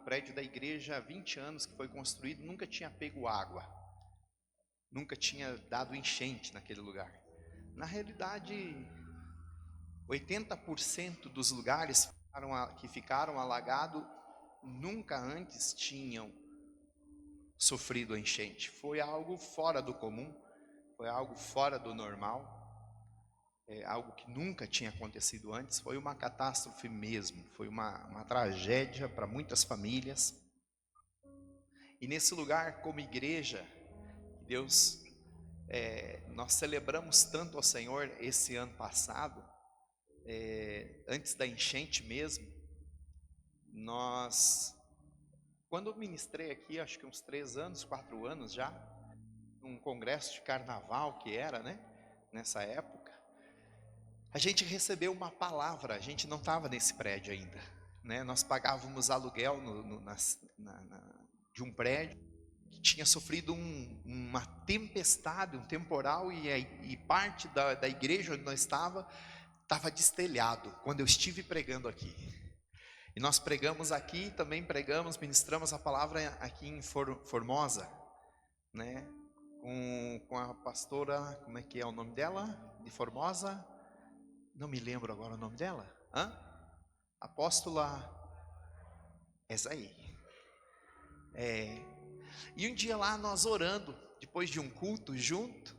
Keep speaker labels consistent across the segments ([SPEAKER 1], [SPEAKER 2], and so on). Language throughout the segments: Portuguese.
[SPEAKER 1] prédio da igreja há 20 anos que foi construído, nunca tinha pego água, nunca tinha dado enchente naquele lugar. Na realidade, 80% dos lugares que ficaram alagados nunca antes tinham sofrido a enchente. Foi algo fora do comum, foi algo fora do normal, algo que nunca tinha acontecido antes. Foi uma catástrofe mesmo, foi uma tragédia para muitas famílias. E nesse lugar, como igreja, Deus, nós celebramos tanto ao Senhor esse ano passado, antes da enchente mesmo. Quando eu ministrei aqui, acho que uns 3 anos, 4 anos já, num congresso de carnaval que era, né, nessa época, a gente recebeu uma palavra. A gente não estava nesse prédio ainda, né? Nós pagávamos aluguel de um prédio que tinha sofrido uma tempestade, um temporal, e parte da igreja onde nós estava destelhado quando eu estive pregando aqui. E nós pregamos aqui, também ministramos a palavra aqui em Formosa, né? Com a pastora, como é que é o nome dela? De Formosa? Não me lembro agora o nome dela. Apóstola, essa aí. E um dia lá, nós orando, depois de um culto junto,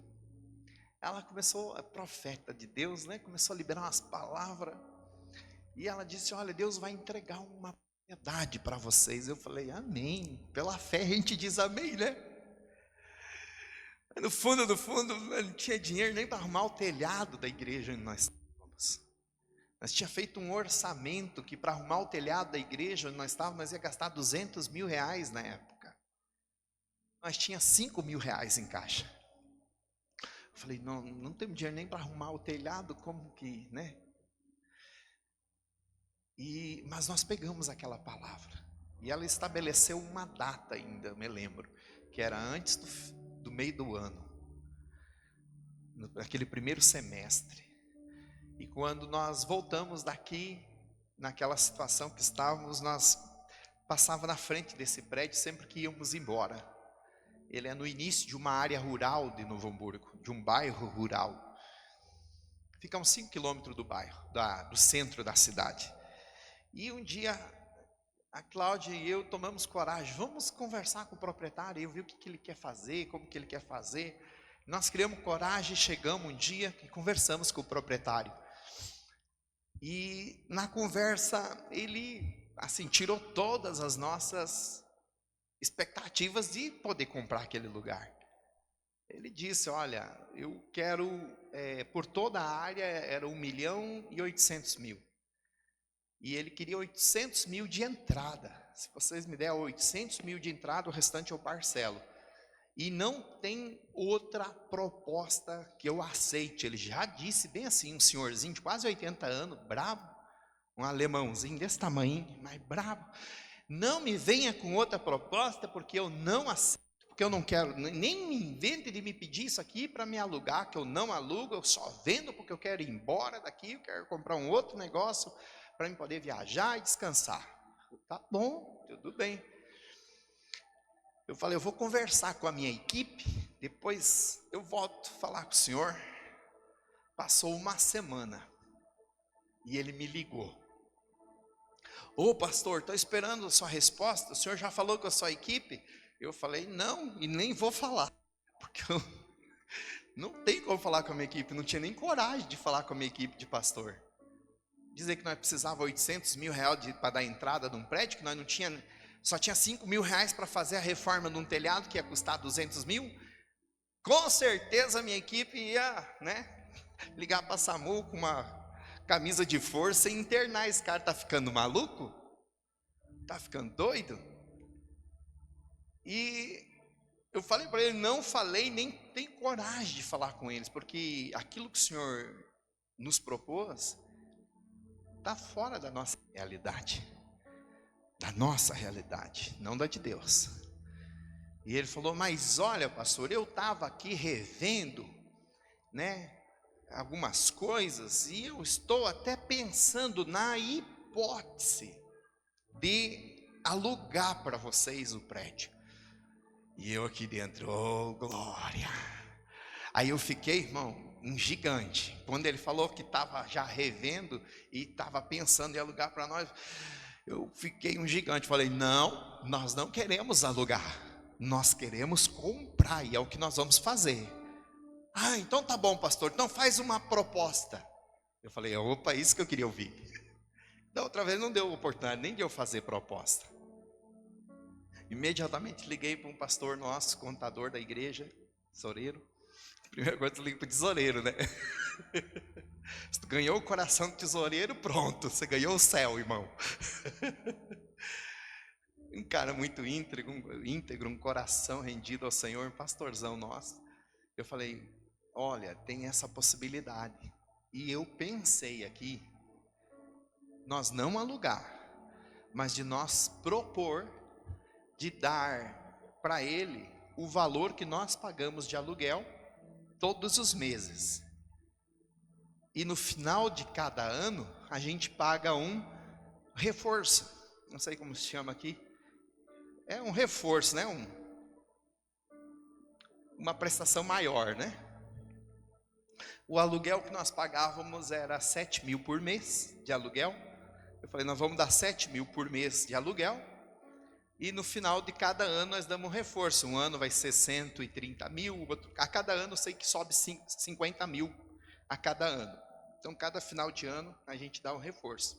[SPEAKER 1] ela começou, a profeta de Deus, né? Começou a liberar umas palavras. E ela disse: olha, Deus vai entregar uma propriedade para vocês. Eu falei: amém. Pela fé a gente diz amém, né? No fundo, não tinha dinheiro nem para arrumar o telhado da igreja onde nós estávamos. Nós tínhamos feito um orçamento que para arrumar o telhado da igreja onde nós estávamos, nós ia gastar 200 mil reais na época. Nós tínhamos 5 mil reais em caixa. Eu falei: não temos dinheiro nem para arrumar o telhado, como que, né? Mas nós pegamos aquela palavra, e ela estabeleceu uma data ainda, me lembro, que era antes do meio do ano, naquele primeiro semestre. E quando nós voltamos daqui, naquela situação que estávamos, nós passava na frente desse prédio sempre que íamos embora. Ele é no início de uma área rural de Novo Hamburgo, de um bairro rural. Fica a uns 5 quilômetros do bairro, do centro da cidade. E um dia, a Cláudia e eu tomamos coragem, vamos conversar com o proprietário, eu vi o que ele quer fazer, como que ele quer fazer. Nós criamos coragem, chegamos um dia e conversamos com o proprietário. E na conversa, ele, assim, tirou todas as nossas expectativas de poder comprar aquele lugar. Ele disse: olha, eu quero, por toda a área, era 1.800.000. E ele queria 800 mil de entrada. Se vocês me der 800 mil de entrada, o restante eu parcelo. E não tem outra proposta que eu aceite. Ele já disse bem assim, um senhorzinho de quase 80 anos, bravo, um alemãozinho desse tamanho, mas bravo. Não me venha com outra proposta, porque eu não aceito, porque eu não quero, nem me invente de me pedir isso aqui para me alugar, que eu não alugo, eu só vendo porque eu quero ir embora daqui, eu quero comprar um outro negócio para eu poder viajar e descansar. Tá bom, tudo bem. Eu falei: eu vou conversar com a minha equipe, depois eu volto falar com o senhor. Passou uma semana e ele me ligou: ô pastor, estou esperando a sua resposta, o senhor já falou com a sua equipe? Eu falei: não, e nem vou falar, porque eu não tenho como falar com a minha equipe, não tinha nem coragem de falar com a minha equipe de pastor. Dizer que nós precisávamos 800 mil reais para dar entrada num prédio, que nós não tinha, só tinha 5 mil reais para fazer a reforma de um telhado, que ia custar 200 mil. Com certeza a minha equipe ia, né, ligar para a SAMU com uma camisa de força e internar esse cara. Tá ficando maluco? Tá ficando doido? E eu falei para ele: não falei, nem tenho coragem de falar com eles, porque aquilo que o senhor nos propôs está fora da nossa realidade, não da de Deus. E ele falou: mas olha, pastor, eu estava aqui revendo, né, algumas coisas, e eu estou até pensando na hipótese de alugar para vocês o prédio. E eu aqui dentro, oh glória. Aí eu fiquei, irmão, um gigante. Quando ele falou que estava já revendo e estava pensando em alugar para nós, eu fiquei um gigante. Falei, não, nós não queremos alugar, nós queremos comprar, e é o que nós vamos fazer. Ah, então tá bom, pastor, então faz uma proposta. Eu falei, opa, isso que eu queria ouvir. Da outra vez não deu oportunidade nem de eu fazer proposta. Imediatamente liguei para um pastor nosso, contador da igreja, tesoureiro. Primeira coisa, eu ligo para o tesoureiro, né? Se tu ganhou o coração do tesoureiro, pronto, você ganhou o céu, irmão. Um cara muito íntegro, um coração rendido ao Senhor, um pastorzão nosso. Eu falei, olha, tem essa possibilidade. E eu pensei aqui, nós não alugar, mas de nós propor, de dar para ele o valor que nós pagamos de aluguel todos os meses. E no final de cada ano, a gente paga um reforço. Não sei como se chama aqui. É um reforço, né? Uma prestação maior, né? O aluguel que nós pagávamos era 7 mil por mês de aluguel. Eu falei, nós vamos dar 7 mil por mês de aluguel. E no final de cada ano nós damos um reforço. Um ano vai ser 130 mil. A cada ano eu sei que sobe 50 mil a cada ano. Então cada final de ano a gente dá um reforço.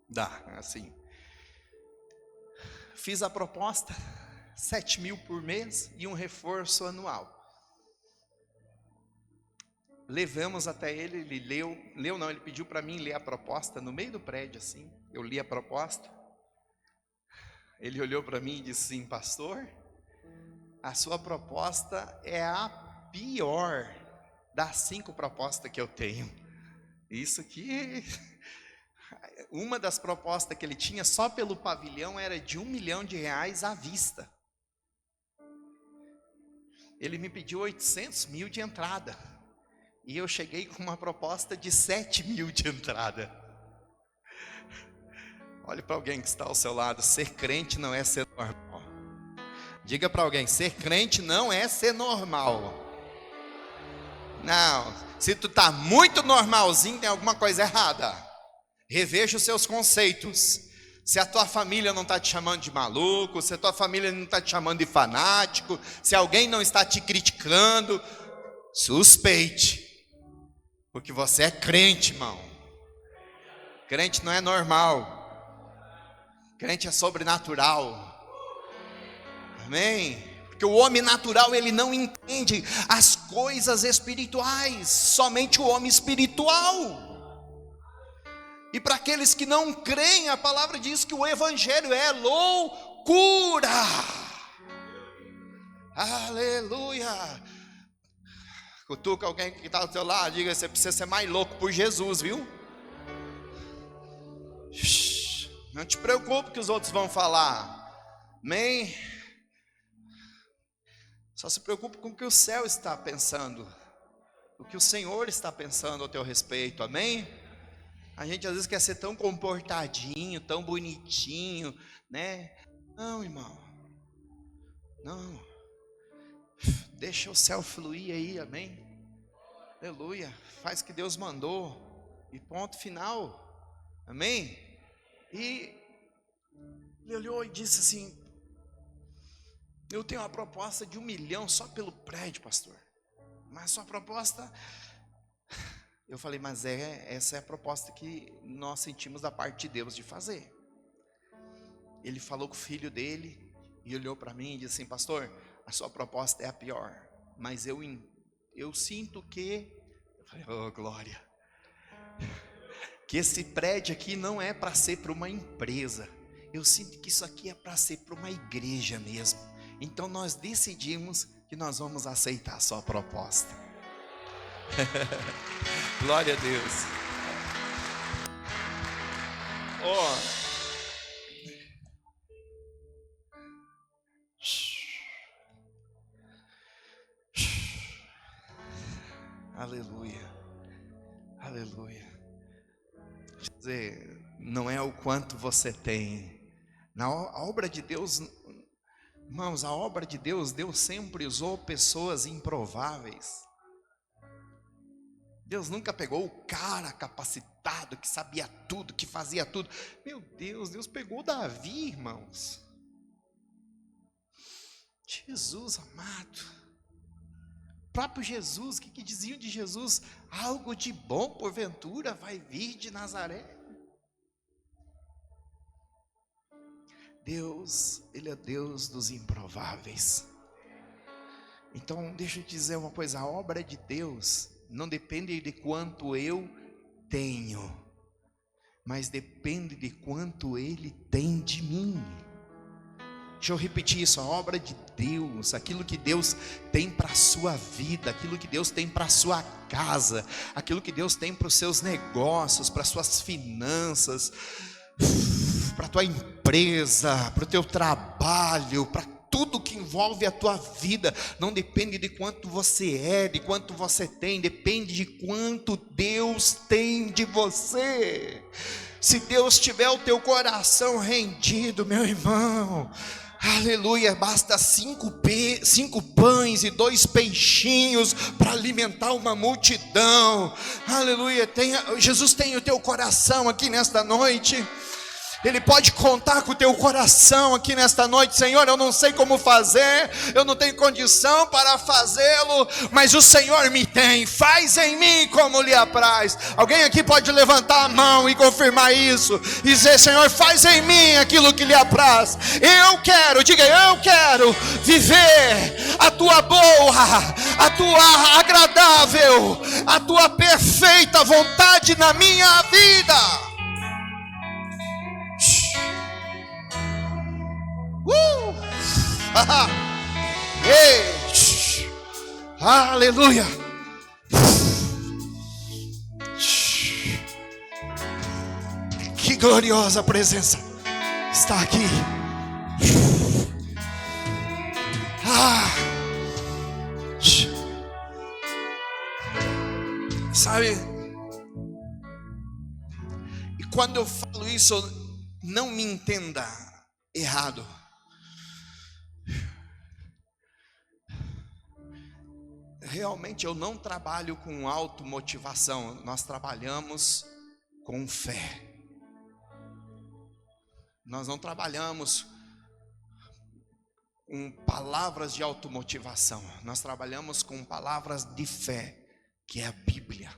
[SPEAKER 1] Dá, assim. Fiz a proposta, 7 mil por mês e um reforço anual. Levamos até ele ele pediu para mim ler a proposta no meio do prédio, assim. Eu li a proposta. Ele olhou para mim e disse assim, pastor, a sua proposta é a pior das 5 propostas que eu tenho. Isso aqui, uma das propostas que ele tinha só pelo pavilhão era de R$1 milhão à vista. Ele me pediu 800 mil de entrada. E eu cheguei com uma proposta de 7 mil de entrada. Olhe para alguém que está ao seu lado, ser crente não é ser normal. Diga para alguém, ser crente não é ser normal. Não, se tu está muito normalzinho, tem alguma coisa errada. Reveja os seus conceitos. Se a tua família não está te chamando de maluco, se a tua família não está te chamando de fanático, se alguém não está te criticando, suspeite. Porque você é crente, irmão. Crente não é normal. Crente é sobrenatural. Amém? Porque o homem natural, ele não entende as coisas espirituais. Somente o homem espiritual. E para aqueles que não creem, a palavra diz que o evangelho é loucura. Aleluia. Cutuca alguém que está ao teu lado, diga, você precisa ser mais louco por Jesus, viu? Não te preocupe que os outros vão falar. Amém? Só se preocupe com o que o céu está pensando, o que o Senhor está pensando ao teu respeito, amém? A gente às vezes quer ser tão comportadinho, tão bonitinho, né? Não, irmão, não. Deixa o céu fluir aí, amém? Aleluia, faz o que Deus mandou, e ponto final, amém? E ele olhou e disse assim, eu tenho uma proposta de 1 milhão só pelo prédio, pastor. Mas a sua proposta... Eu falei, mas essa é a proposta que nós sentimos da parte de Deus de fazer. Ele falou com o filho dele e olhou para mim e disse assim, pastor, a sua proposta é a pior. Mas eu sinto que... Eu falei, oh glória. Que esse prédio aqui não é para ser para uma empresa. Eu sinto que isso aqui é para ser para uma igreja mesmo. Então nós decidimos que nós vamos aceitar a sua proposta. Glória a Deus. Aleluia. Aleluia. Quer dizer, não é o quanto você tem, A obra de Deus, irmãos, a obra de Deus, Deus sempre usou pessoas improváveis. Deus nunca pegou o cara capacitado, que sabia tudo, que fazia tudo. Meu Deus, Deus pegou Davi, irmãos. Jesus amado. O próprio Jesus, o que diziam de Jesus? Algo de bom, porventura, vai vir de Nazaré. Deus, Ele é Deus dos improváveis. Então, deixa eu te dizer uma coisa, a obra de Deus não depende de quanto eu tenho, mas depende de quanto Ele tem de mim. Deixa eu repetir isso, a obra de Deus, aquilo que Deus tem para a sua vida, aquilo que Deus tem para a sua casa, aquilo que Deus tem para os seus negócios, para as suas finanças, para a tua empresa, para o teu trabalho, para tudo que envolve a tua vida, não depende de quanto você é, de quanto você tem, depende de quanto Deus tem de você. Se Deus tiver o teu coração rendido, meu irmão, aleluia, basta 5 pães e 2 peixinhos para alimentar uma multidão. Aleluia, Jesus tem o teu coração aqui nesta noite. Ele pode contar com o teu coração aqui nesta noite. Senhor, eu não sei como fazer, eu não tenho condição para fazê-lo, mas o Senhor me tem, faz em mim como lhe apraz. Alguém aqui pode levantar a mão e confirmar isso, e dizer: Senhor, faz em mim aquilo que lhe apraz. Eu quero, diga, eu quero viver a tua boa, a tua agradável, a tua perfeita vontade na minha vida. Ei, aleluia. Que gloriosa presença está aqui. Sabe? E quando eu falo isso, não me entenda errado. Realmente eu não trabalho com automotivação, nós trabalhamos com fé. Nós não trabalhamos com palavras de automotivação, nós trabalhamos com palavras de fé, que é a Bíblia.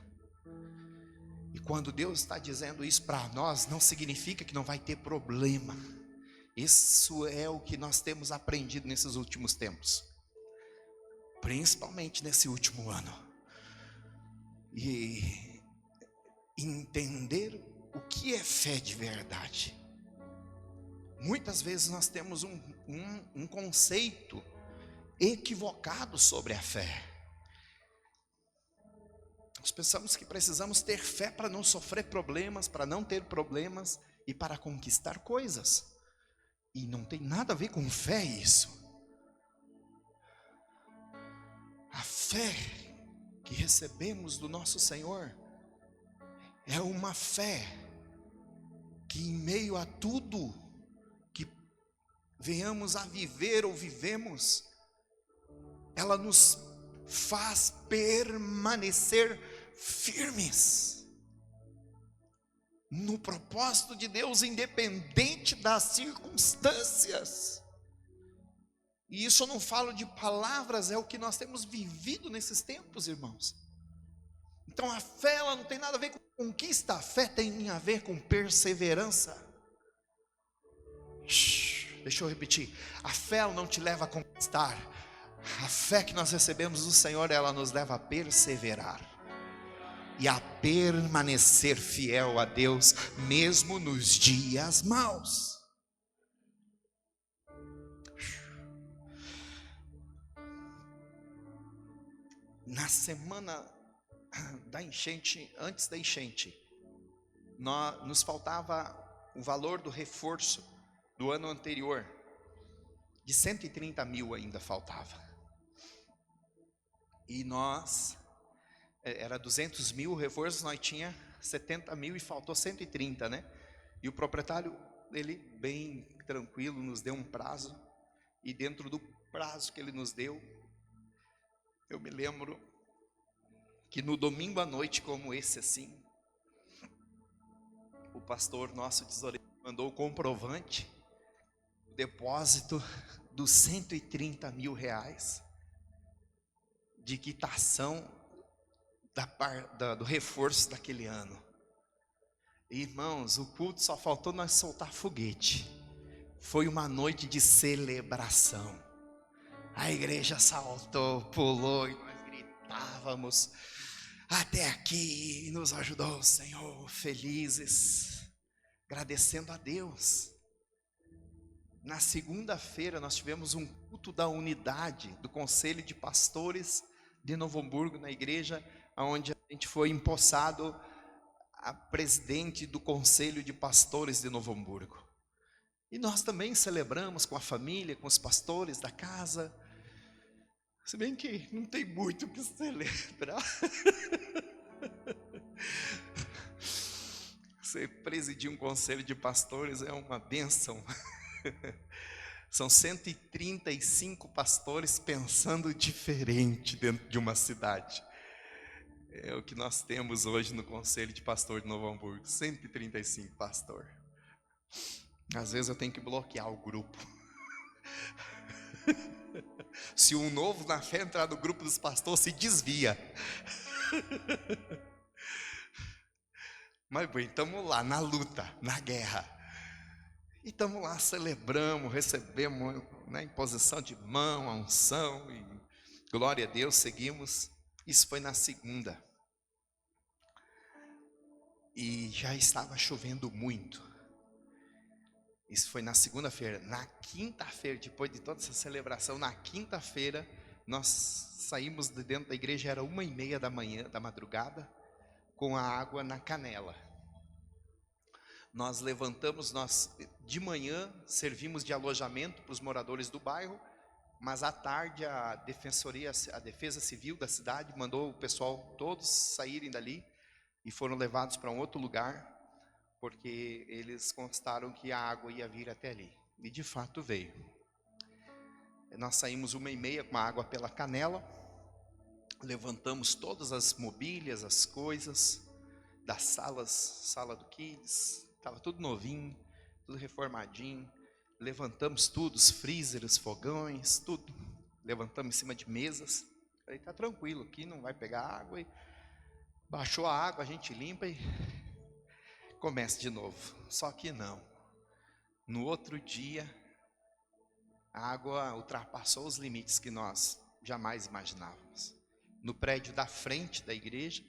[SPEAKER 1] E quando Deus está dizendo isso para nós, não significa que não vai ter problema. Isso é o que nós temos aprendido nesses últimos tempos, principalmente nesse último ano, e entender o que é fé de verdade. Muitas vezes nós temos um conceito equivocado sobre a fé. Nós pensamos que precisamos ter fé para não sofrer problemas, para não ter problemas e para conquistar coisas, e não tem nada a ver com fé isso. A fé que recebemos do nosso Senhor é uma fé que, em meio a tudo que venhamos a viver ou vivemos, ela nos faz permanecer firmes no propósito de Deus, independente das circunstâncias. E isso eu não falo de palavras, é o que nós temos vivido nesses tempos, irmãos. Então a fé, ela não tem nada a ver com conquista, a fé tem a ver com perseverança. Deixa eu repetir, a fé, ela não te leva a conquistar, a fé que nós recebemos do Senhor, ela nos leva a perseverar e a permanecer fiel a Deus, mesmo nos dias maus. Na semana da enchente, antes da enchente, nos faltava o valor do reforço do ano anterior, de 130 mil ainda faltava. E era 200 mil o reforço, nós tinha 70 mil e faltou 130, né? E o proprietário, ele bem tranquilo, nos deu um prazo, e dentro do prazo que ele nos deu, eu me lembro que no domingo à noite como esse assim, o pastor nosso tesoureiro mandou o comprovante, o depósito dos 130 mil reais de quitação do reforço daquele ano. Irmãos, o culto só faltou nós soltar foguete. Foi uma noite de celebração. A igreja saltou, pulou e nós gritávamos: até aqui nos ajudou o Senhor, felizes, agradecendo a Deus. Na segunda-feira nós tivemos um culto da unidade do Conselho de Pastores de Novo Hamburgo, na igreja onde a gente foi empossado a presidente do Conselho de Pastores de Novo Hamburgo. E nós também celebramos com a família, com os pastores da casa. Se bem que não tem muito o que celebrar. Você presidir um conselho de pastores é uma bênção. São 135 pastores pensando diferente dentro de uma cidade. É o que nós temos hoje no Conselho de Pastor de Novo Hamburgo, 135 pastores. Às vezes eu tenho que bloquear o grupo. Se um novo na fé entrar no grupo dos pastores, se desvia. Mas bem, estamos lá na luta, na guerra. E estamos lá, celebramos, recebemos, né, imposição de mão, a unção, e glória a Deus, seguimos. Isso foi na segunda. E já estava chovendo muito. Isso foi na segunda-feira. Na quinta-feira, depois de toda essa celebração, na quinta-feira, nós saímos de dentro da igreja, era 1h30 da manhã, da madrugada, com a água na canela. Nós levantamos, de manhã servimos de alojamento para os moradores do bairro, mas à tarde a Defesa Civil da cidade mandou o pessoal todos saírem dali e foram levados para um outro lugar, porque eles constaram que a água ia vir até ali. E de fato veio. Nós saímos 1h30 com a água pela canela, levantamos todas as mobílias, as coisas das sala do Kids, estava tudo novinho, tudo reformadinho. Levantamos tudo, os freezers, os fogões, tudo. Levantamos em cima de mesas. Falei, tá tranquilo, aqui não vai pegar água. E baixou a água, a gente limpa e começa de novo. Só que não. No outro dia, a água ultrapassou os limites que nós jamais imaginávamos. No prédio da frente da igreja,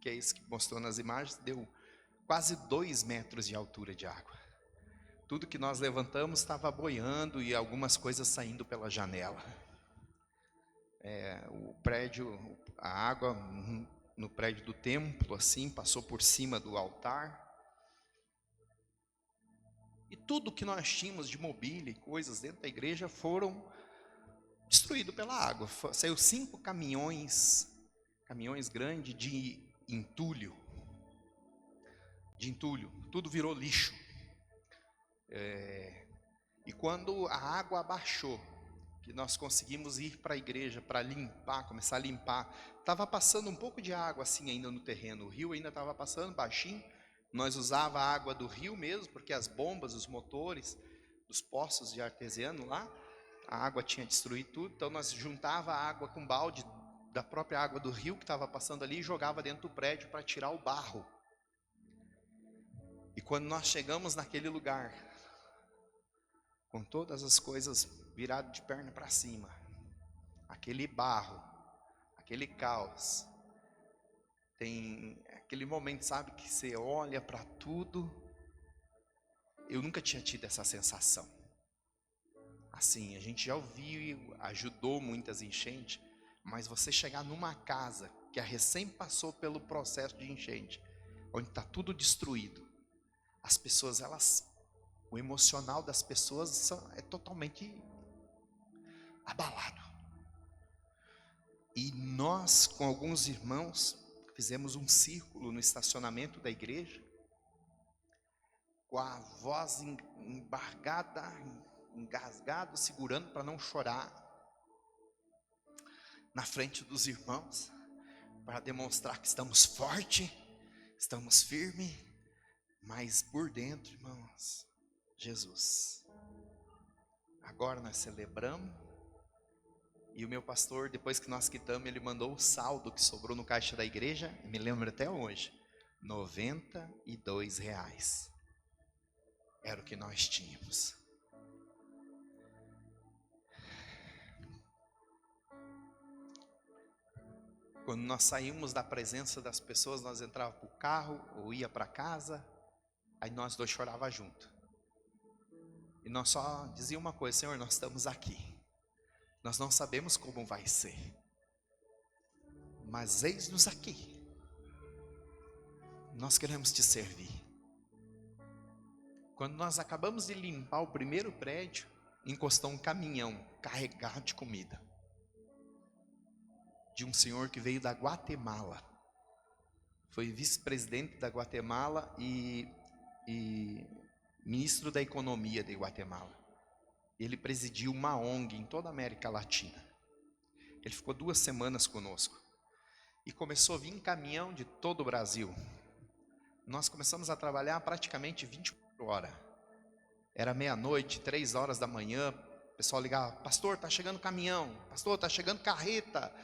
[SPEAKER 1] que é isso que mostrou nas imagens, deu quase 2 metros de altura de água. Tudo que nós levantamos estava boiando e algumas coisas saindo pela janela. O prédio, a água no prédio do templo, assim, passou por cima do altar. E tudo que nós tínhamos de mobília e coisas dentro da igreja foram destruídos pela água. Saiu 5 caminhões grandes de entulho. Tudo virou lixo. E quando a água abaixou, que nós conseguimos ir para a igreja para limpar, começar a limpar, estava passando um pouco de água assim ainda no terreno, o rio ainda estava passando baixinho, nós usava a água do rio mesmo, porque as bombas, os motores dos poços de artesiano lá, a água tinha destruído tudo, então nós juntava a água com balde da própria água do rio que estava passando ali e jogava dentro do prédio para tirar o barro. E quando nós chegamos naquele lugar, com todas as coisas viradas de perna para cima, aquele barro, aquele caos, tem aquele momento, sabe, que você olha para tudo. Eu nunca tinha tido essa sensação. Assim, a gente já ouviu, ajudou muitas enchentes, mas você chegar numa casa que recém passou pelo processo de enchente, onde está tudo destruído, as pessoas, o emocional das pessoas é totalmente abalado. E nós, com alguns irmãos, fizemos um círculo no estacionamento da igreja, com a voz embargada, engasgado, segurando para não chorar, na frente dos irmãos, para demonstrar que estamos fortes, estamos firmes, mas por dentro, irmãos, Jesus. Agora nós celebramos, e o meu pastor, depois que nós quitamos, ele mandou o saldo que sobrou no caixa da igreja, me lembro até hoje, R$92. Era o que nós tínhamos. Quando nós saímos da presença das pessoas, nós entrávamos para o carro ou ia para casa, aí nós dois chorávamos junto. E nós só dizíamos uma coisa: Senhor, nós estamos aqui. Nós não sabemos como vai ser, mas eis-nos aqui. Nós queremos te servir. Quando nós acabamos de limpar o primeiro prédio, encostou um caminhão carregado de comida, de um senhor que veio da Guatemala. Foi vice-presidente da Guatemala e ministro da economia de Guatemala. Ele presidiu uma ONG em toda a América Latina. Ele ficou 2 semanas conosco. E começou a vir em caminhão de todo o Brasil. Nós começamos a trabalhar praticamente 24 horas. Era meia-noite, 3 horas da manhã, o pessoal ligava: pastor, está chegando caminhão, pastor, está chegando carreta,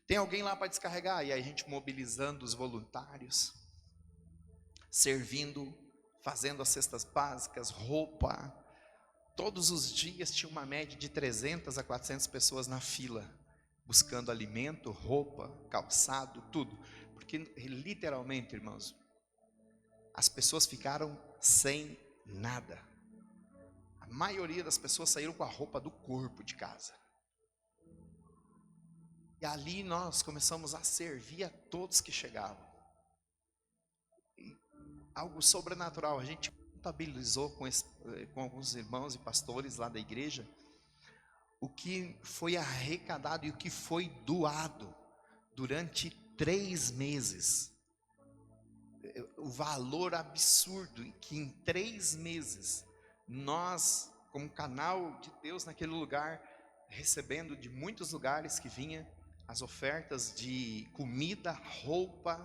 [SPEAKER 1] tem alguém lá para descarregar? E aí a gente mobilizando os voluntários, servindo, fazendo as cestas básicas, roupa. Todos os dias tinha uma média de 300 a 400 pessoas na fila, buscando alimento, roupa, calçado, tudo. Porque literalmente, irmãos, as pessoas ficaram sem nada. A maioria das pessoas saíram com a roupa do corpo de casa. E ali nós começamos a servir a todos que chegavam. E algo sobrenatural. A gente contabilizou com alguns irmãos e pastores lá da igreja o que foi arrecadado e o que foi doado durante 3 meses. O valor absurdo que em 3 meses nós, como canal de Deus naquele lugar, recebendo de muitos lugares que vinha as ofertas de comida, roupa,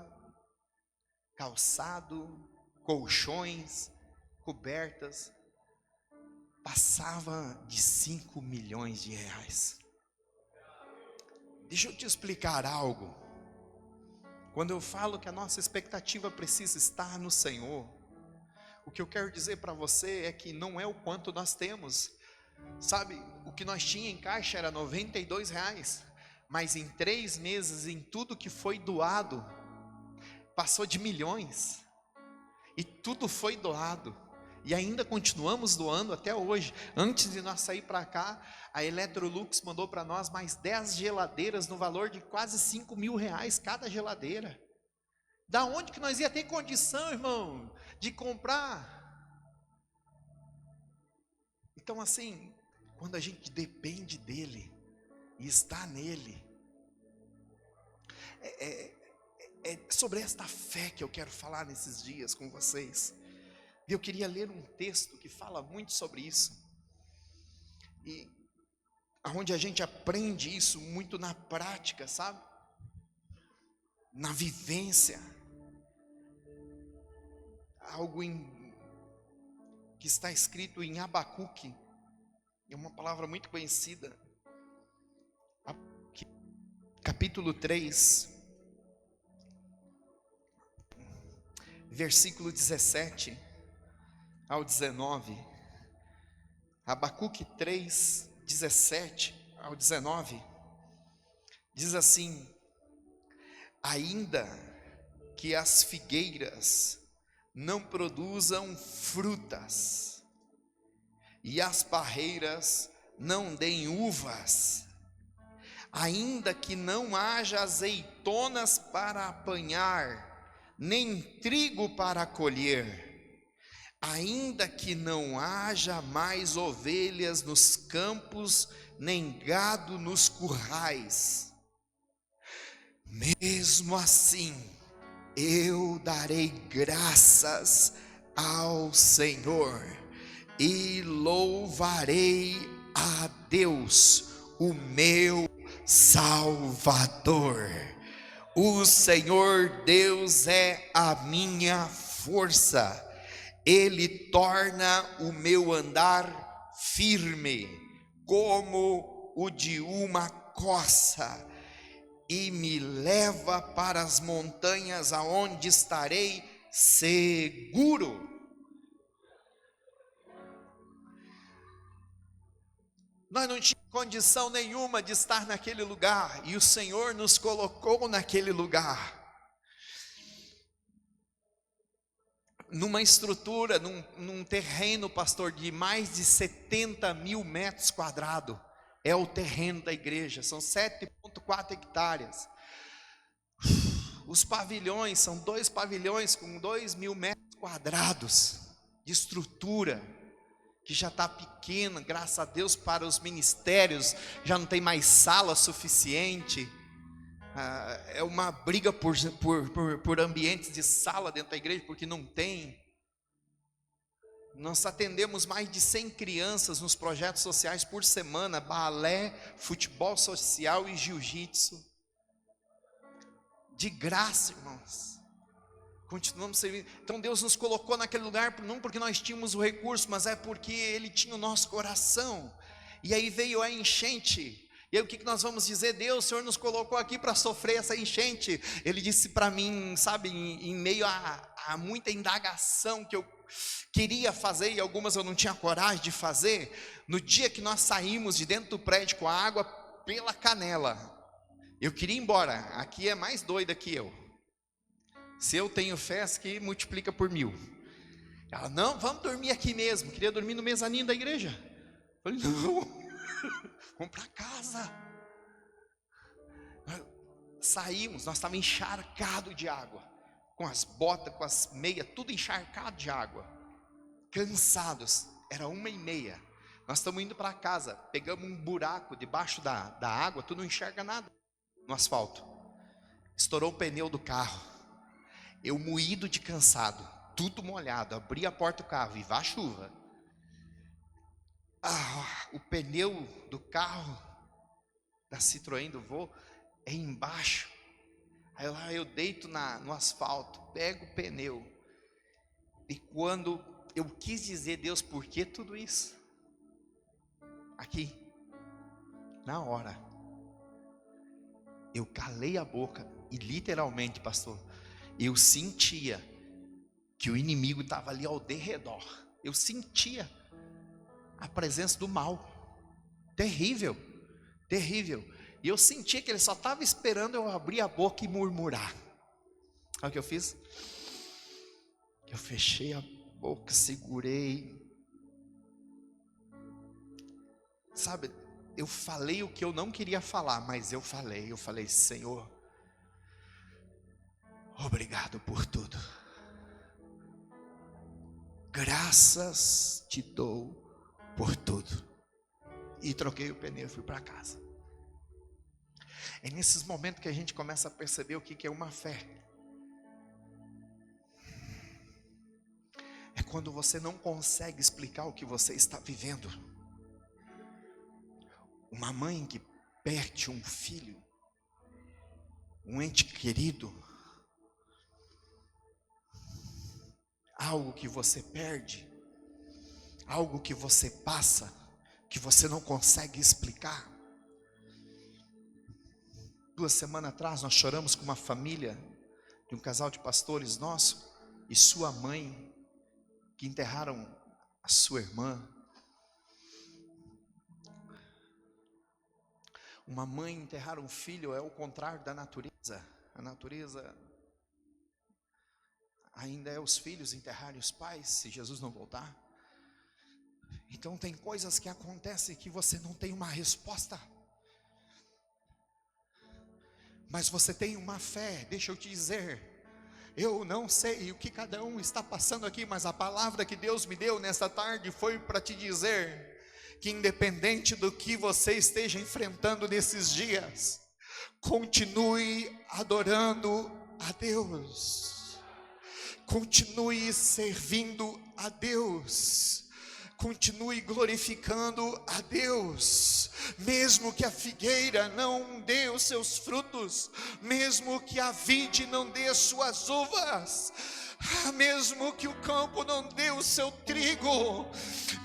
[SPEAKER 1] calçado, colchões, cobertas, passava de 5 milhões de reais. Deixa eu te explicar algo. Quando eu falo que a nossa expectativa precisa estar no Senhor, o que eu quero dizer para você é que não é o quanto nós temos. Sabe, o que nós tínhamos em caixa era R$92, mas em 3 meses, em tudo que foi doado, passou de milhões. E tudo foi doado. E ainda continuamos doando até hoje. Antes de nós sair para cá, a Electrolux mandou para nós mais 10 geladeiras no valor de quase R$5.000 cada geladeira. Da onde que nós ia ter condição, irmão, de comprar? Então assim, quando a gente depende dele e está nele, é sobre esta fé que eu quero falar nesses dias com vocês. E eu queria ler um texto que fala muito sobre isso, e onde a gente aprende isso muito na prática, sabe? Na vivência. Algo que está escrito em Abacuque, é uma palavra muito conhecida, capítulo 3, versículo 17 ao 19, Abacuque 3, 17 ao 19, diz assim: ainda que as figueiras não produzam frutas, e as parreiras não deem uvas, ainda que não haja azeitonas para apanhar, nem trigo para colher, ainda que não haja mais ovelhas nos campos, nem gado nos currais, mesmo assim eu darei graças ao Senhor e louvarei a Deus, o meu Salvador. O Senhor Deus é a minha força, Ele torna o meu andar firme, como o de uma corça, e me leva para as montanhas, aonde estarei seguro. Nós não tínhamos condição nenhuma de estar naquele lugar, e o Senhor nos colocou naquele lugar, numa estrutura, num terreno, pastor, de mais de 70 mil metros quadrados. É o terreno da igreja, são 7,4 hectares. Os pavilhões, são 2 pavilhões com 2.000 metros quadrados de estrutura, que já está pequena, graças a Deus, para os ministérios, já não tem mais sala suficiente. É uma briga por ambientes de sala dentro da igreja, porque não tem. Nós atendemos mais de 100 crianças nos projetos sociais por semana, balé, futebol social e jiu-jitsu, de graça, irmãos. Continuamos servindo. Então Deus nos colocou naquele lugar, não porque nós tínhamos o recurso, mas é porque Ele tinha o nosso coração. E aí veio a enchente. E aí o que nós vamos dizer? Deus, o Senhor nos colocou aqui para sofrer essa enchente. Ele disse para mim, sabe, em meio a muita indagação que eu queria fazer, e algumas eu não tinha coragem de fazer. No dia que nós saímos de dentro do prédio com a água pela canela, eu queria ir embora. Aqui é mais doida que eu. Se eu tenho fé, que multiplica por 1000. Ela, não, vamos dormir aqui mesmo. Queria dormir no mezanino da igreja. Eu falei, não, vamos para casa. Saímos, nós estávamos encharcados de água, com as botas, com as meias, tudo encharcado de água, cansados. Era 1h30. Nós estamos indo para casa, pegamos um buraco debaixo da água, tu não enxerga nada no asfalto. Estourou o pneu do carro. Eu moído de cansado, tudo molhado, abri a porta do carro e vá chuva. O pneu do carro da Citroën do vô é embaixo. Aí lá eu deito no asfalto, pego o pneu. E quando eu quis dizer, Deus, por que tudo isso? Aqui, na hora, eu calei a boca e literalmente, pastor, eu sentia que o inimigo estava ali ao derredor. Eu sentia a presença do mal, terrível, terrível. E eu sentia que ele só estava esperando eu abrir a boca e murmurar. Sabe o que eu fiz? Eu fechei a boca, segurei. Sabe, eu falei o que eu não queria falar, mas eu falei, Senhor, obrigado por tudo. Graças te dou por tudo. E troquei o pneu e fui para casa. É nesses momentos que a gente começa a perceber o que é uma fé. É quando você não consegue explicar o que você está vivendo. Uma mãe que perde um filho, um ente querido, algo que você perde, algo que você passa, que você não consegue explicar. 2 semanas atrás nós choramos com uma família, de um casal de pastores nosso, e sua mãe, que enterraram a sua irmã. Uma mãe enterrar um filho é o contrário da natureza. A natureza ainda é os filhos enterrarem os pais, se Jesus não voltar. Então tem coisas que acontecem que você não tem uma resposta, mas você tem uma fé. Deixa eu te dizer, eu não sei o que cada um está passando aqui, mas a palavra que Deus me deu nesta tarde foi para te dizer que independente do que você esteja enfrentando nesses dias, continue adorando a Deus. continue servindo a Deus. Continue glorificando a Deus, mesmo que a figueira não dê os seus frutos, mesmo que a vide não dê as suas uvas, mesmo que o campo não dê o seu trigo,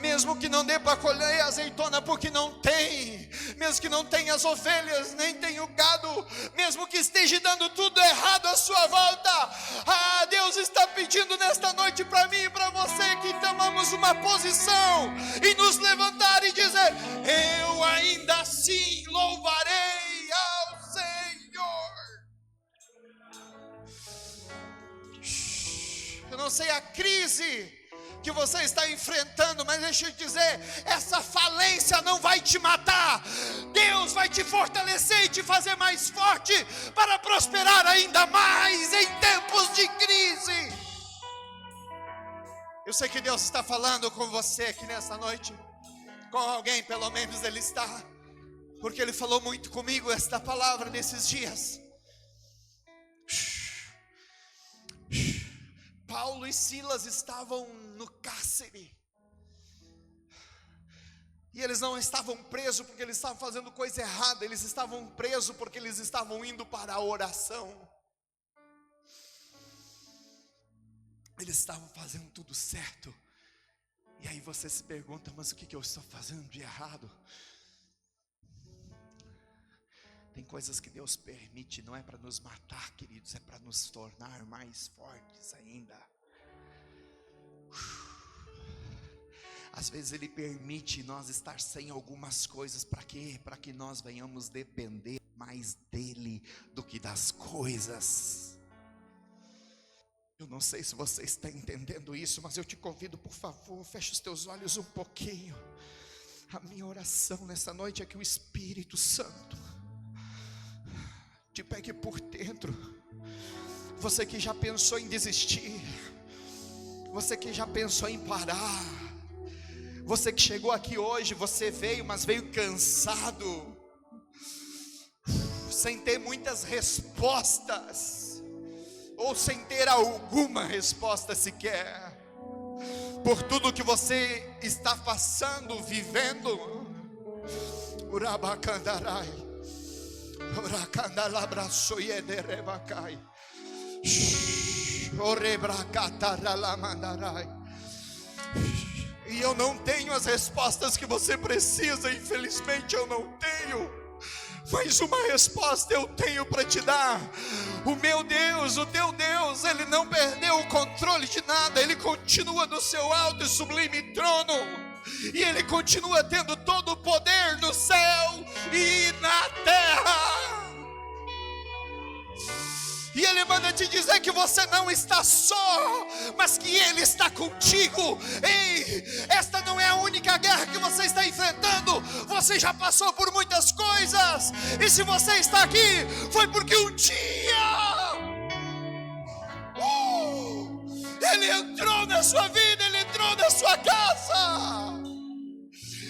[SPEAKER 1] mesmo que não dê para colher azeitona porque não tem, mesmo que não tenha as ovelhas, nem tenha o gado, mesmo que esteja dando tudo errado à sua volta, Deus está pedindo nesta noite para mim e para você que tomamos uma posição e nos levantar e dizer: eu ainda assim louvarei ao Senhor. Eu não sei a crise que você está enfrentando, mas deixa eu te dizer, essa falência não vai te matar. Deus vai te fortalecer e te fazer mais forte para prosperar ainda mais em tempos de crise. Eu sei que Deus está falando com você aqui nessa noite, com alguém pelo menos Ele está, porque Ele falou muito comigo esta palavra nesses dias. Paulo e Silas estavam no cárcere, e eles não estavam presos porque eles estavam fazendo coisa errada, eles estavam presos porque eles estavam indo para a oração. Eles estavam fazendo tudo certo, e aí você se pergunta: mas o que eu estou fazendo de errado? Tem coisas que Deus permite, não é para nos matar, queridos, é para nos tornar mais fortes ainda. Às vezes Ele permite nós estar sem algumas coisas, para quê? Para que nós venhamos depender mais dEle do que das coisas. Eu não sei se você está entendendo isso, mas eu te convido, por favor, feche os teus olhos um pouquinho. A minha oração nessa noite é que o Espírito Santo te pegue por dentro. Você que já pensou em desistir, você que já pensou em parar, você que chegou aqui hoje, você veio, mas veio cansado, sem ter muitas respostas, ou sem ter alguma resposta sequer, por tudo que você está passando, vivendo. Urabacandarai, Uracandalabraçoiederebacai, Orebracataramandarai. E eu não tenho as respostas que você precisa, infelizmente eu não tenho. Mas uma resposta eu tenho para te dar. O meu Deus, o teu Deus, Ele não perdeu o controle de nada. Ele continua no seu alto e sublime trono, e Ele continua tendo todo o poder no céu e na terra. E Ele manda te dizer que você não está só, mas que Ele está contigo. Ei, esta não é a única guerra que você está enfrentando. Você já passou por muitas coisas, e se você está aqui, foi porque um dia Ele entrou na sua vida, Ele entrou na sua casa,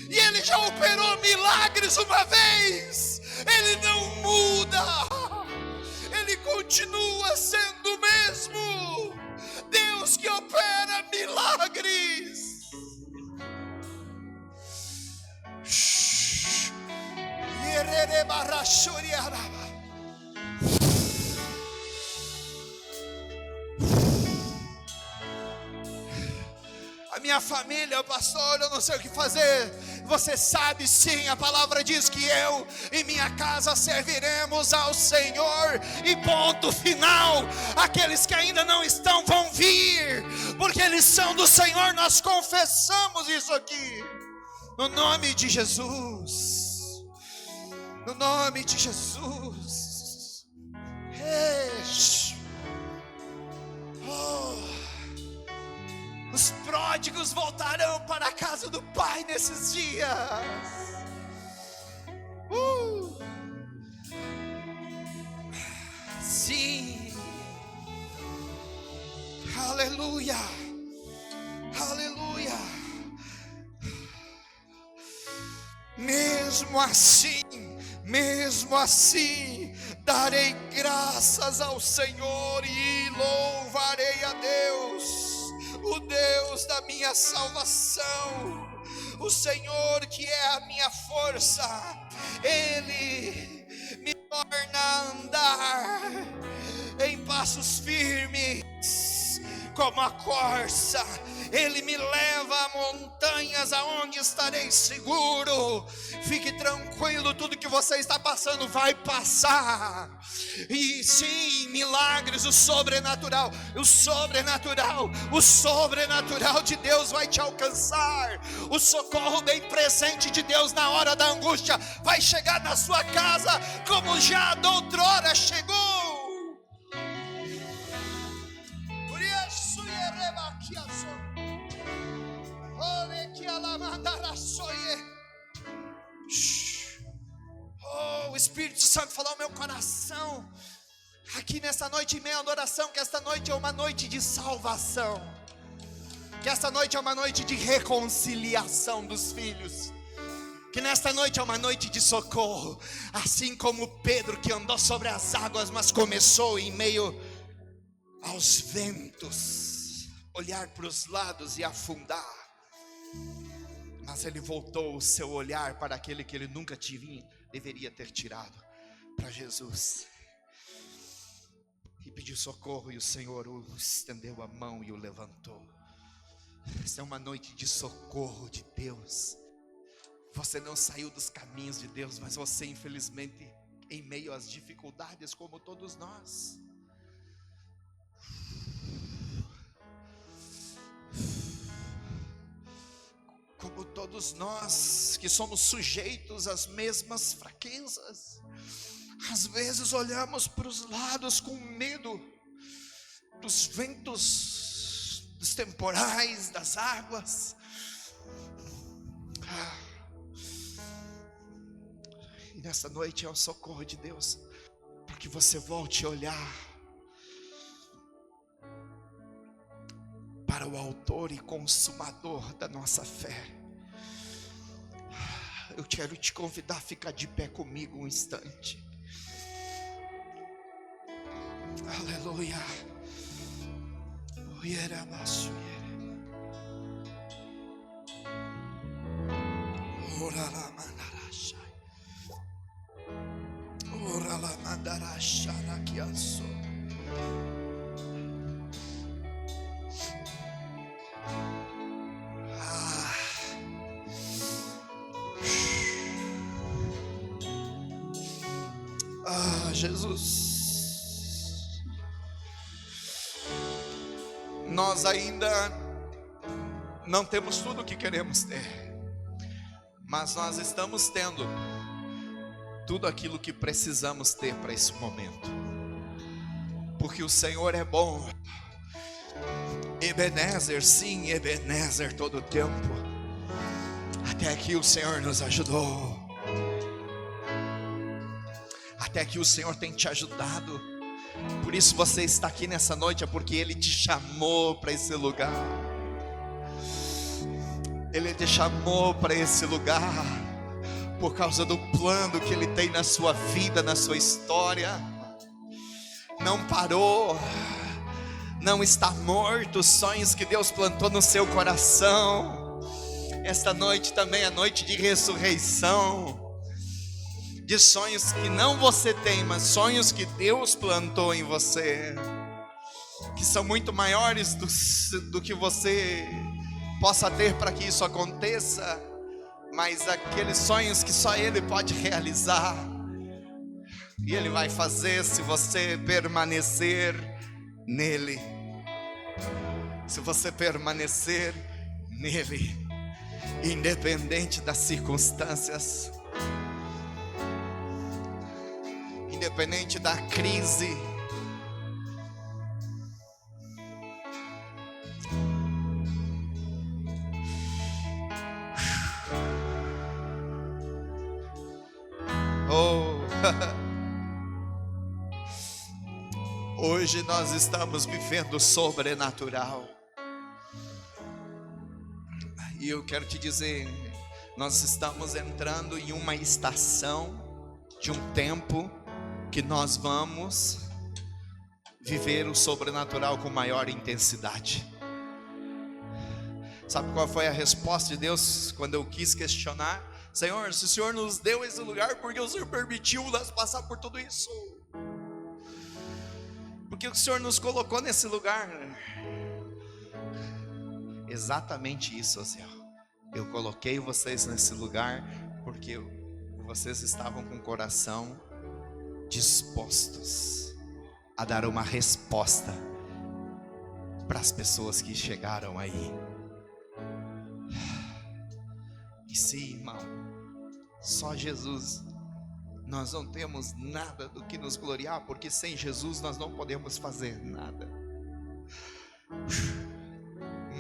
[SPEAKER 1] e Ele já operou milagres uma vez. Ele não muda, Ele continua sendo o mesmo Deus que opera milagres. A minha família, pastor, eu não sei o que fazer. Você sabe sim, a palavra diz que eu e minha casa serviremos ao Senhor, e ponto final. Aqueles que ainda não estão vão vir, porque eles são do Senhor. Nós confessamos isso aqui, no nome de Jesus, no nome de Jesus. Os pródigos voltarão para a casa do Pai nesses dias. Sim. Aleluia. Aleluia. Mesmo assim, darei graças ao Senhor e Louvarei a Deus, o Deus da minha salvação, o Senhor que é a minha força. Ele me torna andar em passos firmes como a corça. Ele me leva a montanhas aonde estarei seguro. Fique tranquilo, tudo que você está passando vai passar. E sim, milagres, o sobrenatural de Deus vai te alcançar. O socorro bem presente de Deus na hora da angústia vai chegar na sua casa, como já outrora chegou. Por isso, o Espírito Santo falou ao meu coração aqui nessa noite em meia adoração, que esta noite é uma noite de salvação, que esta noite é uma noite de reconciliação dos filhos, que nesta noite é uma noite de socorro. Assim como Pedro, que andou sobre as águas, mas começou em meio aos ventos olhar para os lados e afundar, mas ele voltou o seu olhar para aquele que ele nunca deveria ter tirado, para Jesus, e pediu socorro, e o Senhor estendeu a mão e o levantou. Esta é uma noite de socorro de Deus. Você não saiu dos caminhos de Deus, mas você infelizmente em meio às dificuldades, como todos nós, que somos sujeitos às mesmas fraquezas, às vezes olhamos para os lados com medo dos ventos, dos temporais, das águas. E nessa noite é o socorro de Deus, para que você volte a olhar para o autor e consumador da nossa fé. Eu quero te convidar a ficar de pé comigo um instante. Aleluia. Jesus, nós ainda não temos tudo o que queremos ter, mas nós estamos tendo tudo aquilo que precisamos ter para esse momento, porque o Senhor é bom. Ebenezer, sim, Ebenezer, todo o tempo. Até aqui o Senhor nos ajudou. Até aqui o Senhor tem te ajudado. Por isso você está aqui nessa noite, é porque Ele te chamou para esse lugar. Ele te chamou para esse lugar por causa do plano que Ele tem na sua vida, na sua história. Não parou, não está morto. Os sonhos que Deus plantou no seu coração, esta noite também é noite de ressurreição. De sonhos que não você tem, mas sonhos que Deus plantou em você, que são muito maiores do que você possa ter para que isso aconteça, mas aqueles sonhos que só Ele pode realizar, e Ele vai fazer se você permanecer nele. Se você permanecer nele, independente das circunstâncias, independente da crise, hoje nós estamos vivendo o sobrenatural, e eu quero te dizer, nós estamos entrando em uma estação de um tempo que nós vamos viver o sobrenatural com maior intensidade. Sabe qual foi a resposta de Deus quando eu quis questionar? Senhor, se o Senhor nos deu esse lugar, por que o Senhor permitiu nós passar por tudo isso? Porque o Senhor nos colocou nesse lugar? Exatamente isso, Osiel. Eu coloquei vocês nesse lugar porque vocês estavam com o coração dispostos a dar uma resposta para as pessoas que chegaram aí. E sim, irmão, só Jesus, nós não temos nada do que nos gloriar, porque sem Jesus nós não podemos fazer nada.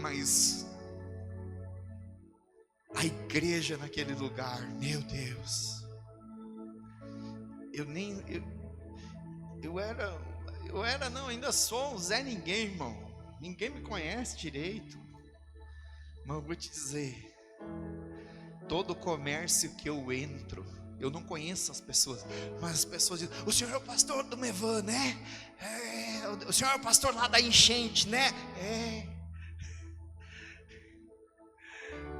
[SPEAKER 1] Mas a igreja naquele lugar, meu Deus, ainda sou um Zé Ninguém, irmão. Ninguém me conhece direito. Mas eu vou te dizer, todo comércio que eu entro, eu não conheço as pessoas, mas as pessoas dizem: o senhor é o pastor do Mevan, né? O senhor é o pastor lá da enchente, né?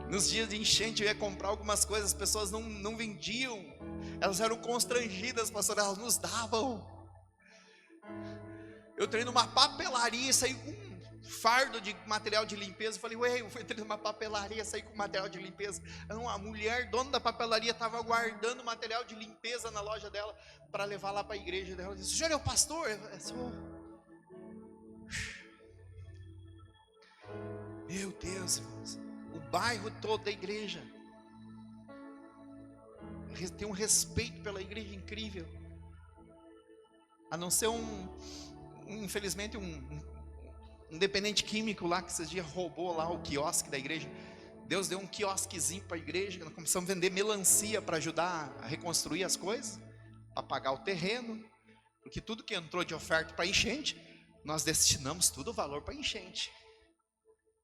[SPEAKER 1] Nos dias de enchente eu ia comprar algumas coisas, as pessoas não vendiam, elas eram constrangidas, pastor, elas nos davam. Eu entrei numa papelaria e saí com um fardo de material de limpeza. Eu falei: ué, eu entrei numa papelaria, saí com material de limpeza. A mulher, dona da papelaria, estava guardando material de limpeza na loja dela para levar lá para a igreja dela. Ela disse: o senhor é o pastor? Eu sou. Meu Deus, irmãos, o bairro todo da igreja tem um respeito pela igreja incrível. A não ser infelizmente um dependente químico lá que esses dias roubou lá o quiosque da igreja. Deus deu um quiosquezinho para a igreja. Nós começamos a vender melancia para ajudar a reconstruir as coisas, para pagar o terreno, porque tudo que entrou de oferta para enchente, nós destinamos todo o valor para enchente.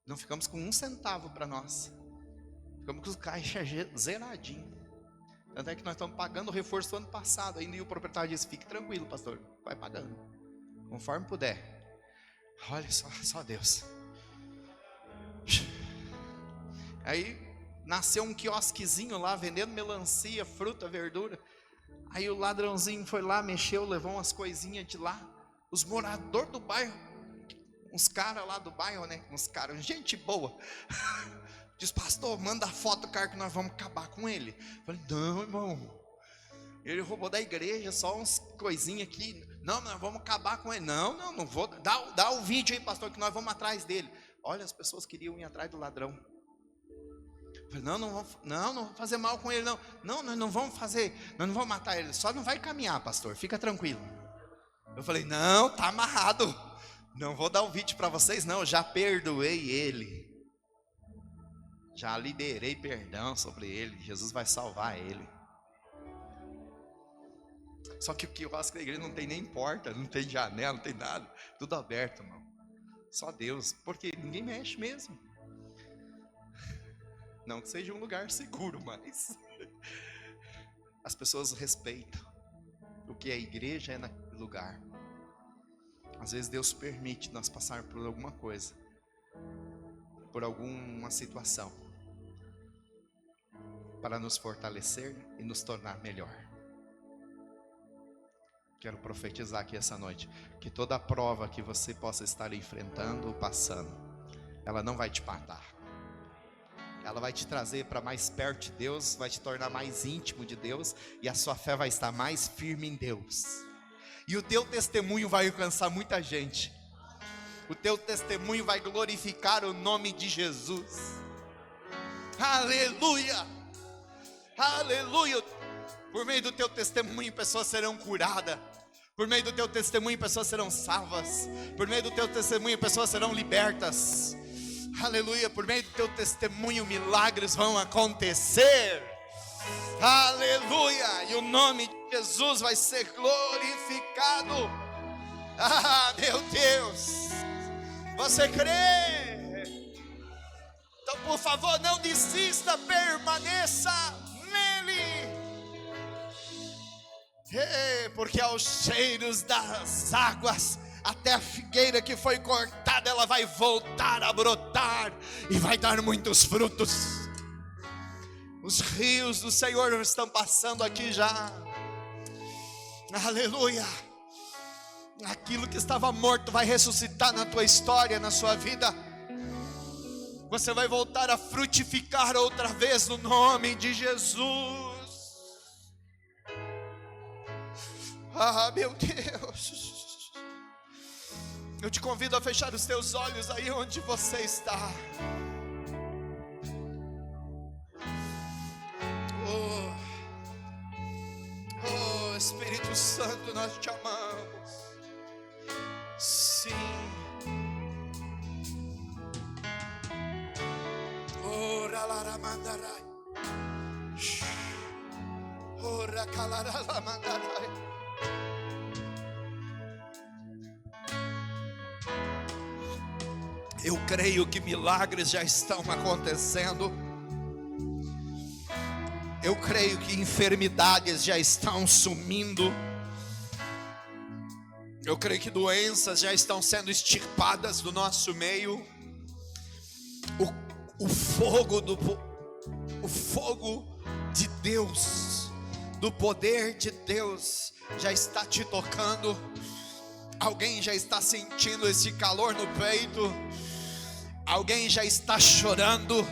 [SPEAKER 1] Não ficamos com um centavo para nós, ficamos com os caixas zeradinho. Tanto é que nós estamos pagando o reforço do ano passado ainda, e o proprietário disse: fique tranquilo, pastor, vai pagando, conforme puder. Olha só Deus. Aí nasceu um quiosquezinho lá, vendendo melancia, fruta, verdura. Aí o ladrãozinho foi lá, mexeu, levou umas coisinhas de lá. Os moradores do bairro, uns caras lá do bairro, né? Uns caras, gente boa. Diz: pastor, manda a foto do cara que nós vamos acabar com ele. Eu falei: não, irmão, ele roubou da igreja, só uns coisinhas aqui. Não, nós vamos acabar com ele. Não vou. Dá o vídeo aí, pastor, que nós vamos atrás dele. Olha, as pessoas queriam ir atrás do ladrão. Eu falei: não vamos fazer mal com ele, não. Não, nós não vamos fazer, nós não vamos matar ele. Só não vai caminhar, pastor, fica tranquilo. Eu falei: não, tá amarrado. Não vou dar o vídeo para vocês, não. Eu já perdoei ele. Já liberei perdão sobre ele. Jesus vai salvar ele. Só que o quiosque da igreja não tem nem porta, não tem janela, não tem nada. Tudo aberto, irmão. Só Deus. Porque ninguém mexe mesmo. Não que seja um lugar seguro, mas as pessoas respeitam o que a igreja é naquele lugar. Às vezes Deus permite nós passar por alguma coisa, por alguma situação, para nos fortalecer e nos tornar melhor. Quero profetizar aqui essa noite, que toda prova que você possa estar enfrentando ou passando, ela não vai te matar. Ela vai te trazer para mais perto de Deus, vai te tornar mais íntimo de Deus, e a sua fé vai estar mais firme em Deus. E o teu testemunho vai alcançar muita gente. O teu testemunho vai glorificar o nome de Jesus. Aleluia! Aleluia! Por meio do teu testemunho, pessoas serão curadas. Por meio do teu testemunho, pessoas serão salvas. Por meio do teu testemunho, pessoas serão libertas. Aleluia! Por meio do teu testemunho, milagres vão acontecer. Aleluia! E o nome de Jesus vai ser glorificado. Ah, meu Deus! Você crê? Então, por favor, não desista, permaneça nele. Porque aos cheiros das águas Até a figueira que foi cortada, ela vai voltar a brotar e vai dar muitos frutos. Os rios do Senhor estão passando aqui já. Aleluia. Aquilo que estava morto vai ressuscitar na tua história, na sua vida. Você vai voltar a frutificar outra vez no nome de Jesus. Ah, meu Deus. Eu te convido a fechar os teus olhos aí onde você está. Oh, Espírito Santo, nós te amamos. Sim. Oh, ralaramandarai. Oh, racalaralamandarai. Eu creio que milagres já estão acontecendo. Eu creio que enfermidades já estão sumindo. Eu creio que doenças já estão sendo extirpadas do nosso meio. O fogo de Deus, do poder de Deus já está te tocando. Alguém já está sentindo esse calor no peito. Alguém já está chorando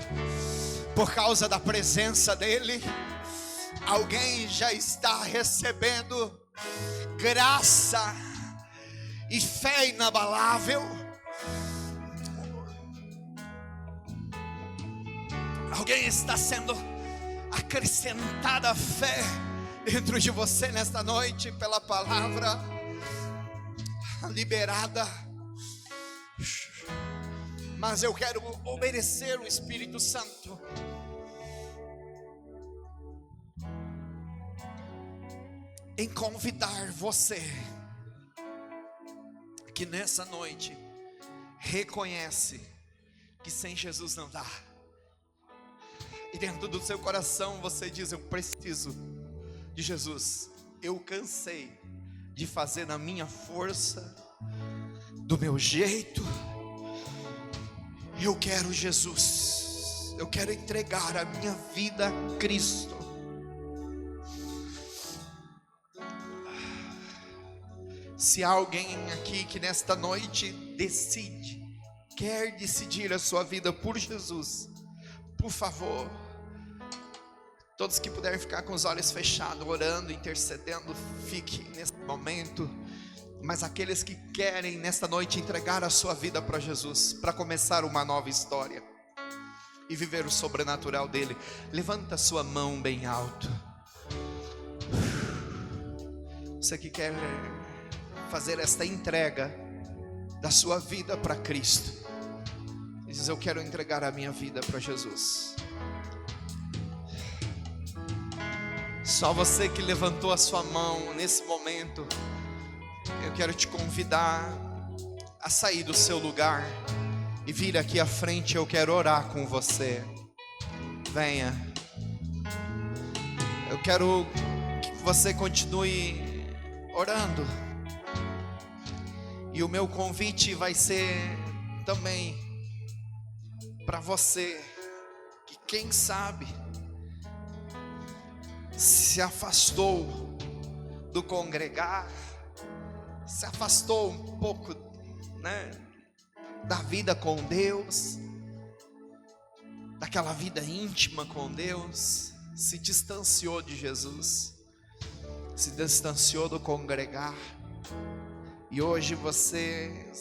[SPEAKER 1] por causa da presença dEle. Alguém já está recebendo graça e fé inabalável. Alguém está sendo acrescentada a fé dentro de você nesta noite pela palavra liberada. Mas eu quero obedecer o Espírito Santo. Em convidar você que nessa noite reconhece que sem Jesus não dá. E dentro do seu coração você diz: eu preciso de Jesus. Eu cansei de fazer na minha força, do meu jeito. Eu quero Jesus. Eu quero entregar a minha vida a Cristo. Se há alguém aqui que nesta noite quer decidir a sua vida por Jesus, por favor, todos que puderem ficar com os olhos fechados, orando, intercedendo, fique nesse momento. Mas aqueles que querem nesta noite entregar a sua vida para Jesus, para começar uma nova história e viver o sobrenatural dele, levanta a sua mão bem alto. Você que quer fazer esta entrega da sua vida para Cristo, diz: eu quero entregar a minha vida para Jesus. Só você que levantou a sua mão nesse momento, eu quero te convidar a sair do seu lugar e vir aqui à frente. Eu quero orar com você. Venha. Eu quero que você continue orando. E o meu convite vai ser também para você que, quem sabe, se afastou do congregar, se afastou um pouco, da vida com Deus, daquela vida íntima com Deus, se distanciou de Jesus, se distanciou do congregar, e hoje você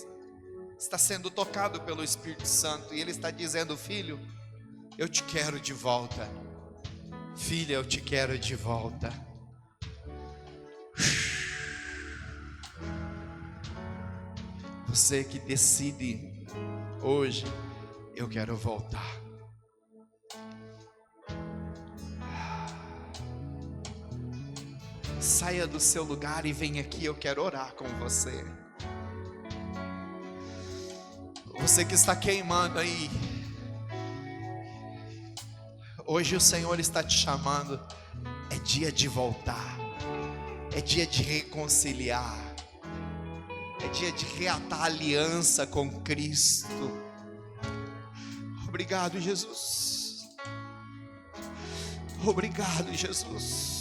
[SPEAKER 1] está sendo tocado pelo Espírito Santo, e Ele está dizendo: filho, eu te quero de volta. Filha, eu te quero de volta. Você que decide hoje: eu quero voltar. Saia do seu lugar e venha aqui, eu quero orar com você. Você que está queimando aí, hoje o Senhor está te chamando. É dia de voltar, é dia de reconciliar, É dia de reatar a aliança com Cristo. Obrigado, Jesus. Obrigado, Jesus.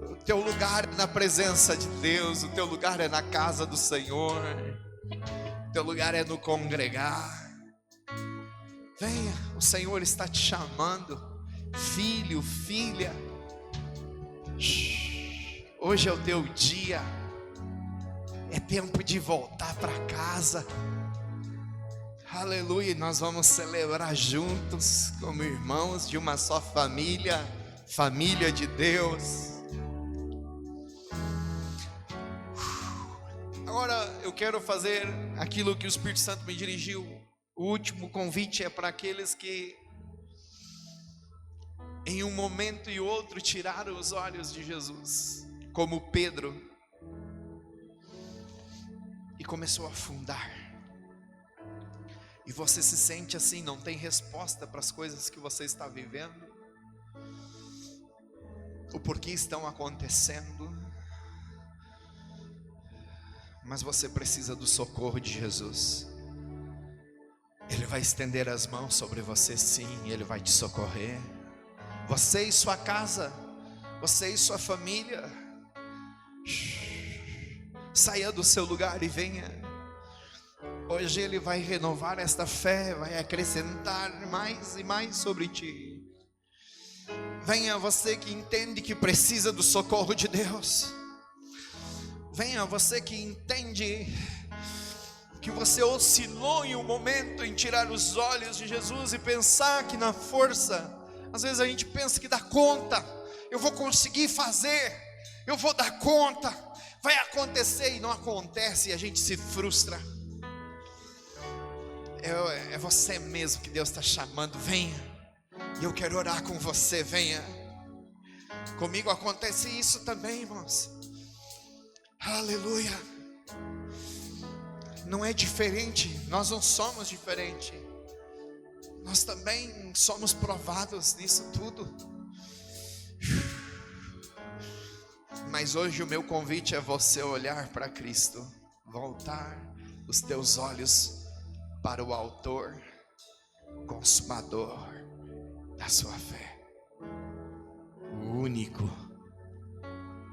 [SPEAKER 1] O teu lugar é na presença de Deus, o teu lugar é na casa do Senhor, o teu lugar é no congregar. Venha, o Senhor está te chamando, filho, filha. Hoje é o teu dia, é tempo de voltar para casa. Aleluia, nós vamos celebrar juntos, como irmãos de uma só família, família de Deus. Agora eu quero fazer aquilo que o Espírito Santo me dirigiu. O último convite é para aqueles que em um momento e outro tiraram os olhos de Jesus, como Pedro, e começou a afundar. E você se sente assim, não tem resposta para as coisas que você está vivendo, o porquê estão acontecendo, mas você precisa do socorro de Jesus. Ele vai estender as mãos sobre você, sim, Ele vai te socorrer. Você e sua casa, você e sua família, saia do seu lugar e venha. Hoje Ele vai renovar esta fé, vai acrescentar mais e mais sobre ti. Venha você que entende que precisa do socorro de Deus. Venha você que entende que você oscilou em um momento em tirar os olhos de Jesus e pensar que na força, às vezes a gente pensa que dá conta, eu vou conseguir fazer, eu vou dar conta, vai acontecer e não acontece e a gente se frustra. É você mesmo que Deus está chamando, venha, e eu quero orar com você, venha. Comigo acontece isso também, irmãos. Aleluia. Não é diferente, nós não somos diferentes. Nós também somos provados nisso tudo. Mas hoje o meu convite é você olhar para Cristo, voltar os teus olhos para o autor, consumador da sua fé, o único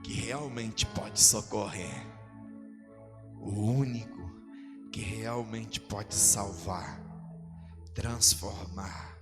[SPEAKER 1] que realmente pode socorrer, o único que realmente pode salvar, transformar.